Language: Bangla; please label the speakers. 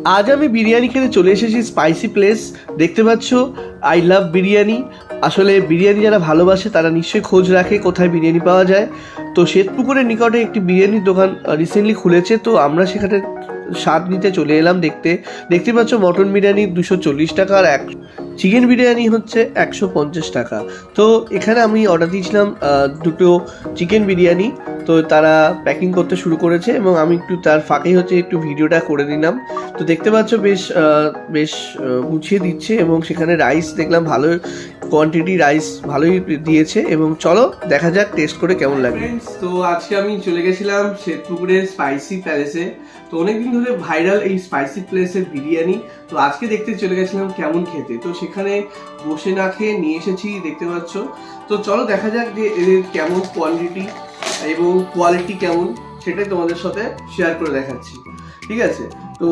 Speaker 1: আজ আমি বিরিয়ানি খেতে চলে এসেছি স্পাইসি প্লেস। দেখতে পাচ্ছ আই লাভ বিরিয়ানি। আসলে বিরিয়ানি যারা ভালোবাসে তারা নিশ্চয়ই খোঁজ রাখে কোথায় বিরিয়ানি পাওয়া যায়। তো শ্বেতপুকুরের নিকটে একটি বিরিয়ানির দোকান রিসেন্টলি খুলেছে, তো আমরা সেখানে স্বাদ নিতে চলে এলাম। দেখতে পাচ্ছ মটন বিরিয়ানি 240 টাকা আর চিকেন বিরিয়ানি হচ্ছে 150 টাকা। তো এখানে আমি অর্ডার দিয়েছিলাম দুটো চিকেন বিরিয়ানি। তো তারা প্যাকিং করতে শুরু করেছে এবং আমি একটু তার ফাঁকেই একটু ভিডিওটা করে নিলাম। তো দেখতে পাচ্ছ বেশ গুছিয়ে দিচ্ছে এবং সেখানে রাইস দেখলাম ভালো কোয়ান্টিটি, রাইস ভালোই দিয়েছে এবং চলো দেখা যাক টেস্ট করে কেমন লাগে। তো আজকে আমি চলে গেছিলাম শ্বেতপুকুরের স্পাইসি প্যালেসে। তো অনেকদিন ধরে ভাইরাল এই স্পাইসি প্লেসের বিরিয়ানি। তো আজকে দেখতে চলে গেছিলাম কেমন খেতে। তো সেখানে বসে না খেয়ে নিয়ে এসেছি, দেখতে পাচ্ছ। তো চলো দেখা যাক যে এদের কেমন কোয়ান্টিটি এবং কোয়ালিটি কেমন, সেটাই তোমাদের সাথে শেয়ার করে দেখাচ্ছি। ঠিক আছে? তো